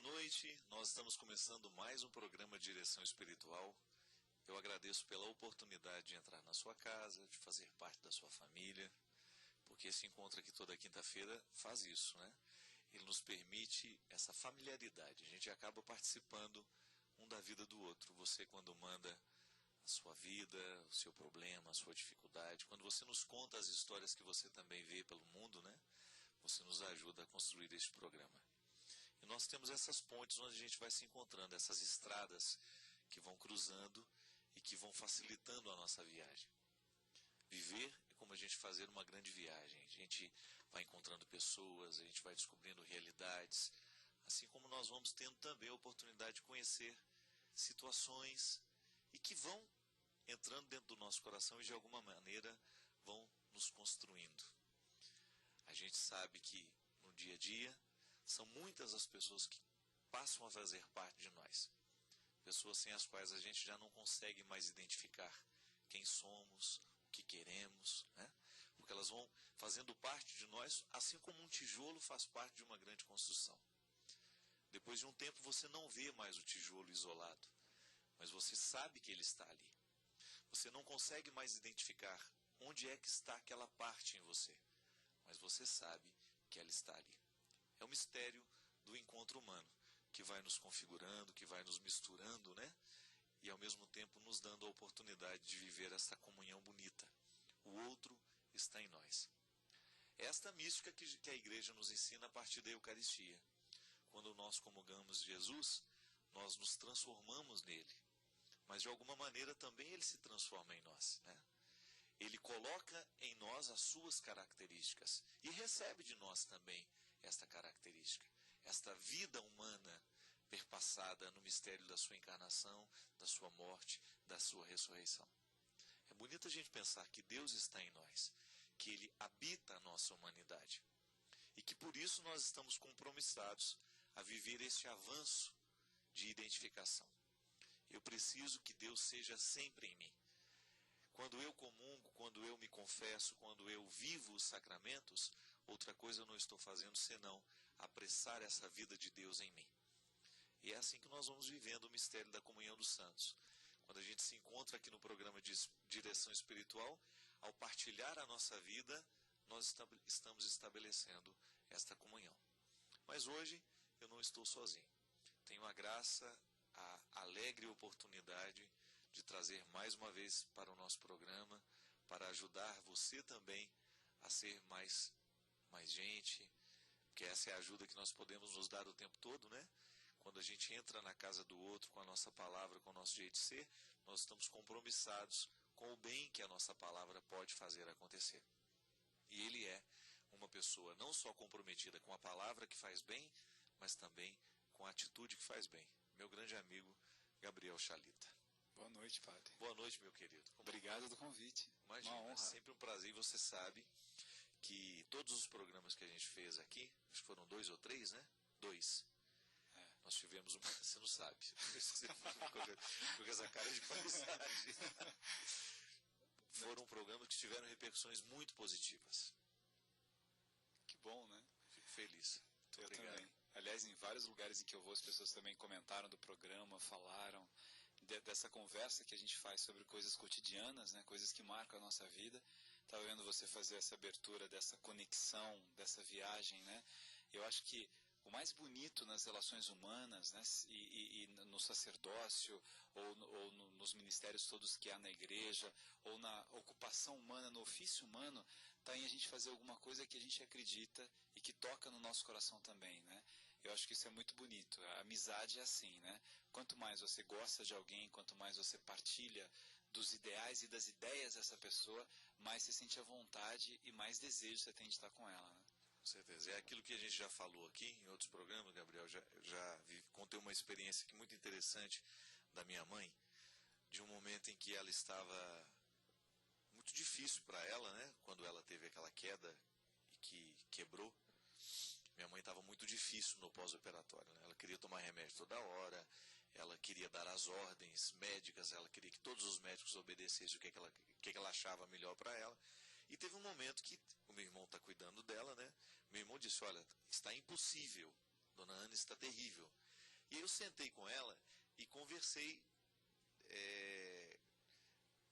Boa noite, nós estamos começando mais um programa de Direção Espiritual. Eu agradeço pela oportunidade de entrar na sua casa, de fazer parte da sua família, porque esse encontro aqui toda quinta-feira faz isso, né? Ele nos permite essa familiaridade, a gente acaba participando um da vida do outro. Você, quando manda a sua vida, o seu problema, a sua dificuldade, quando você nos conta as histórias que você também vê pelo mundo, né? Você nos ajuda a construir este programa. E nós temos essas pontes onde a gente vai se encontrando, essas estradas que vão cruzando e que vão facilitando a nossa viagem. Viver é como a gente fazer uma grande viagem. A gente vai encontrando pessoas, a gente vai descobrindo realidades, assim como nós vamos tendo também a oportunidade de conhecer situações e que vão entrando dentro do nosso coração e de alguma maneira vão nos construindo. A gente sabe que no dia a dia são muitas as pessoas que passam a fazer parte de nós. Pessoas sem as quais a gente já não consegue mais identificar quem somos, o que queremos, né? Porque elas vão fazendo parte de nós, assim como um tijolo faz parte de uma grande construção. Depois de um tempo você não vê mais o tijolo isolado, mas você sabe que ele está ali. Você não consegue mais identificar onde é que está aquela parte em você, mas você sabe que ela está ali. É o mistério do encontro humano, que vai nos configurando, que vai nos misturando, né? E ao mesmo tempo nos dando a oportunidade de viver essa comunhão bonita. O outro está em nós. É esta mística que a igreja nos ensina a partir da Eucaristia. Quando nós comungamos Jesus, nós nos transformamos nele. Mas de alguma maneira também ele se transforma em nós, né? Ele coloca em nós as suas características e recebe de nós também esta característica, esta vida humana perpassada no mistério da sua encarnação, da sua morte, da sua ressurreição. É bonito a gente pensar que Deus está em nós, que Ele habita a nossa humanidade e que por isso nós estamos compromissados a viver este avanço de identificação. Eu preciso que Deus seja sempre em mim. Quando eu comungo, quando eu me confesso, quando eu vivo os sacramentos, outra coisa eu não estou fazendo senão apressar essa vida de Deus em mim. E é assim que nós vamos vivendo o mistério da comunhão dos santos. Quando a gente se encontra aqui no programa de direção espiritual, ao partilhar a nossa vida, nós estamos estabelecendo esta comunhão. Mas hoje eu não estou sozinho. Tenho a graça, a alegre oportunidade de trazer mais uma vez para o nosso programa, para ajudar você também a ser mais gente, porque essa é a ajuda que nós podemos nos dar o tempo todo, né? Quando a gente entra na casa do outro com a nossa palavra, com o nosso jeito de ser, nós estamos compromissados com o bem que a nossa palavra pode fazer acontecer. E ele é uma pessoa não só comprometida com a palavra que faz bem, mas também com a atitude que faz bem. Meu grande amigo Gabriel Chalita. Boa noite, padre. Boa noite, meu querido. Obrigado do convite. Imagina, uma honra. É sempre um prazer. E você sabe que todos os programas que a gente fez aqui, acho que foram 2 ou 3, né? 2. Nós tivemos uma... Você não sabe. Você ficou com essa cara de paisagem. Foram programas que tiveram repercussões muito positivas. Que bom, né? Fico feliz. Muito obrigado. Também. Aliás, em vários lugares em que eu vou, as pessoas também comentaram do programa, falaram dessa conversa que a gente faz sobre coisas cotidianas, né? Coisas que marcam a nossa vida. Estava vendo você fazer essa abertura dessa conexão, dessa viagem, né? Eu acho que o mais bonito nas relações humanas, né, e no sacerdócio, ou nos ministérios todos que há na igreja, ou na ocupação humana, no ofício humano, está em a gente fazer alguma coisa que a gente acredita e que toca no nosso coração também, né? Eu acho que isso é muito bonito. A amizade é assim, né? Quanto mais você gosta de alguém, quanto mais você partilha dos ideais e das ideias dessa pessoa, mais você sente a vontade e mais desejo você tem de estar com ela, né? Com certeza. É aquilo que a gente já falou aqui em outros programas, Gabriel. Contei uma experiência aqui muito interessante da minha mãe, de um momento em que ela estava muito difícil para ela, né? Quando ela teve aquela queda e que quebrou. Minha mãe estava muito difícil no pós-operatório, né? Ela queria tomar remédio toda hora, ela queria dar as ordens médicas, ela queria que todos os médicos obedecessem o que ela achava melhor para ela. E teve um momento que o meu irmão está cuidando dela, né? Meu irmão disse, olha, está impossível, dona Ana está terrível. E eu sentei com ela e conversei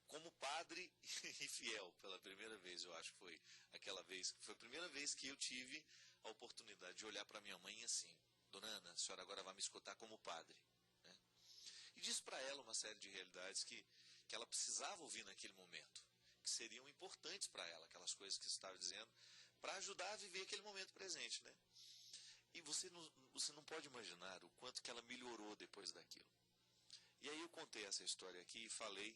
como padre e fiel pela primeira vez. Eu acho que foi aquela vez, foi a primeira vez que eu tive a oportunidade de olhar para minha mãe assim: Dona Ana, a senhora agora vai me escutar como padre, né? E disse para ela uma série de realidades que ela precisava ouvir naquele momento, que seriam importantes para ela, aquelas coisas que você estava dizendo, para ajudar a viver aquele momento presente, né? E você não pode imaginar o quanto que ela melhorou depois daquilo. E aí eu contei essa história aqui e falei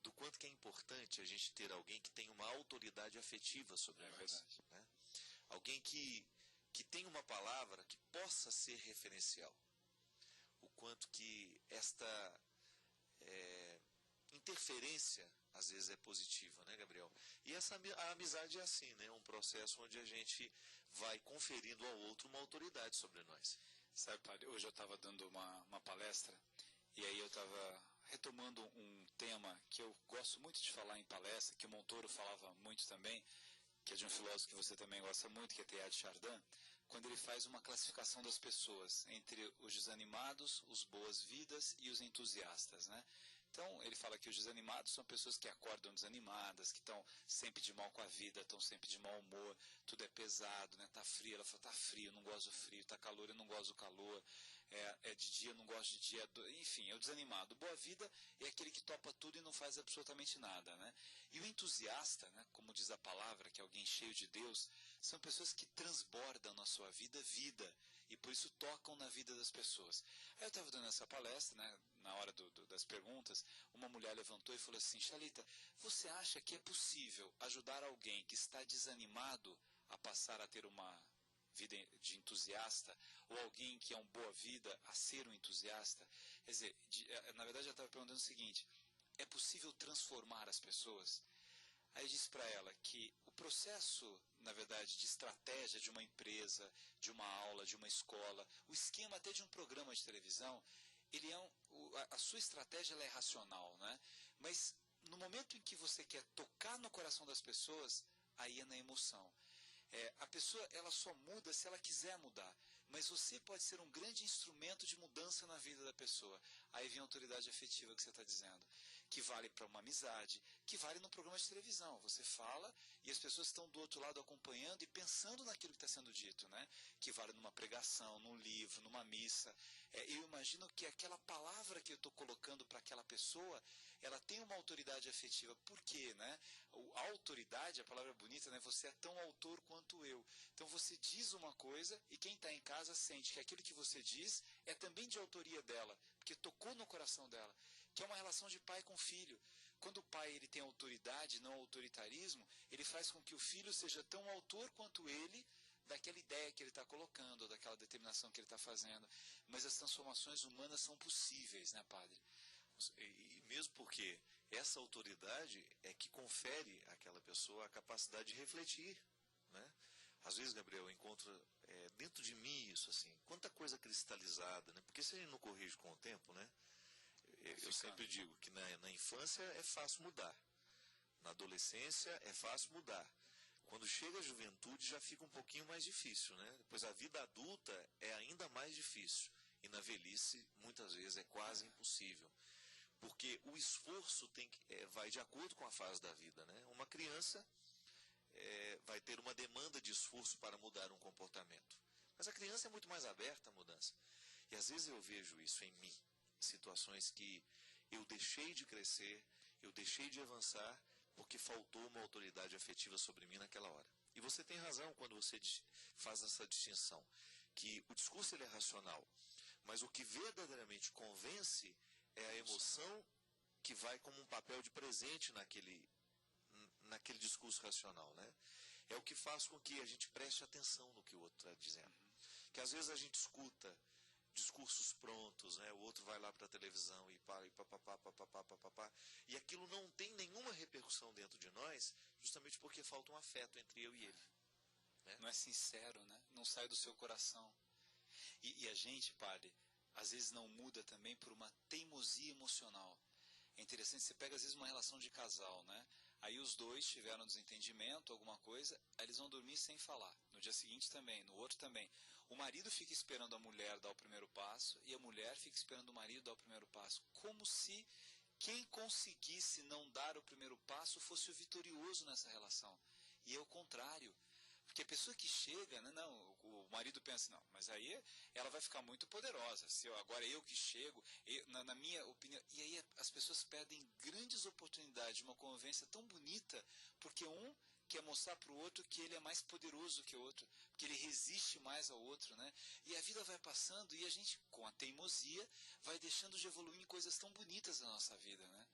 do quanto que é importante a gente ter alguém que tem uma autoridade afetiva sobre nós, né? Alguém que tem uma palavra que possa ser referencial. O quanto que esta interferência às vezes é positiva, né, Gabriel? E a amizade é assim, né? Um processo onde a gente vai conferindo ao outro uma autoridade sobre nós. Sabe, padre, hoje eu estava dando uma palestra e aí eu estava retomando um tema que eu gosto muito de falar em palestra, que o Montoro falava muito também, que é de um filósofo que você também gosta muito, que é Teilhard de Chardin, quando ele faz uma classificação das pessoas entre os desanimados, os boas-vidas e os entusiastas, né? Então, ele fala que os desanimados são pessoas que acordam desanimadas, que estão sempre de mal com a vida, estão sempre de mau humor, tudo é pesado, né? Tá frio, ela fala, tá frio, eu não gosto do frio, tá calor, eu não gosto do calor, é de dia, eu não gosto de dia, enfim, é o desanimado. Boa vida é aquele que topa tudo e não faz absolutamente nada, né? E o entusiasta, né, como diz a palavra, que é alguém cheio de Deus, são pessoas que transbordam na sua vida, e por isso tocam na vida das pessoas. Aí eu estava dando essa palestra, né, na hora das perguntas, uma mulher levantou e falou assim: Chalita, você acha que é possível ajudar alguém que está desanimado a passar a ter uma vida de entusiasta, ou alguém que é um boa vida a ser um entusiasta? Quer dizer, na verdade eu estava perguntando o seguinte: é possível transformar as pessoas? Aí eu disse para ela que o processo, na verdade, de estratégia de uma empresa, de uma aula, de uma escola, o esquema até de um programa de televisão, ele a sua estratégia ela é racional, né? Mas no momento em que você quer tocar no coração das pessoas, aí é na emoção. A pessoa ela só muda se ela quiser mudar, mas você pode ser um grande instrumento de mudança na vida da pessoa. Aí vem a autoridade afetiva que você está dizendo, que vale para uma amizade, que vale no programa de televisão. Você fala e as pessoas estão do outro lado acompanhando e pensando naquilo que está sendo dito, né? Que vale numa pregação, num livro, numa missa. Eu imagino que aquela palavra que eu estou colocando para aquela pessoa, ela tem uma autoridade afetiva. Por quê, né? A autoridade, a palavra é bonita, né? Você é tão autor quanto eu. Então você diz uma coisa e quem está em casa sente que aquilo que você diz é também de autoria dela, porque tocou no coração dela, que é uma relação de pai com filho. Quando o pai ele tem autoridade, não autoritarismo, ele faz com que o filho seja tão autor quanto ele daquela ideia que ele está colocando, ou daquela determinação que ele está fazendo. Mas as transformações humanas são possíveis, né, padre? E mesmo porque essa autoridade é que confere àquela pessoa a capacidade de refletir, né? Às vezes, Gabriel, eu encontro dentro de mim isso, assim, quanta coisa cristalizada, né? Porque se a gente não corrige com o tempo, né? Eu sempre digo que na infância é fácil mudar, na adolescência é fácil mudar. Quando chega a juventude já fica um pouquinho mais difícil, né? Depois a vida adulta é ainda mais difícil. E na velhice, muitas vezes, é quase impossível. Porque o esforço vai de acordo com a fase da vida, né? Uma criança vai ter uma demanda de esforço para mudar um comportamento. Mas a criança é muito mais aberta à mudança. E às vezes eu vejo isso em mim. Situações que eu deixei de crescer, eu deixei de avançar, porque faltou uma autoridade afetiva sobre mim naquela hora. E você tem razão quando você faz essa distinção, que o discurso ele é racional, mas o que verdadeiramente convence é a emoção que vai como um papel de presente naquele discurso racional, né? É o que faz com que a gente preste atenção no que o outro está dizendo. Que às vezes a gente escuta discursos prontos, né? O outro vai lá para a televisão e papapá, e aquilo não tem nenhuma repercussão dentro de nós, justamente porque falta um afeto entre eu e ele. Né? Não é sincero, né? Não sai do seu coração. E a gente, padre, às vezes não muda também por uma teimosia emocional. É interessante, você pega às vezes uma relação de casal, né? Aí os dois tiveram desentendimento, alguma coisa, aí eles vão dormir sem falar. no dia seguinte também, no outro também. O marido fica esperando a mulher dar o primeiro passo e a mulher fica esperando o marido dar o primeiro passo, como se quem conseguisse não dar o primeiro passo fosse o vitorioso nessa relação. E é o contrário. Porque a pessoa que chega, não, o marido pensa, não, mas aí ela vai ficar muito poderosa, se agora eu que chego, na minha opinião, e aí as pessoas perdem grandes oportunidades de uma convivência tão bonita, porque um quer mostrar para o outro que ele é mais poderoso que o outro, que ele resiste mais ao outro, né? E a vida vai passando e a gente, com a teimosia, vai deixando de evoluir em coisas tão bonitas na nossa vida, né?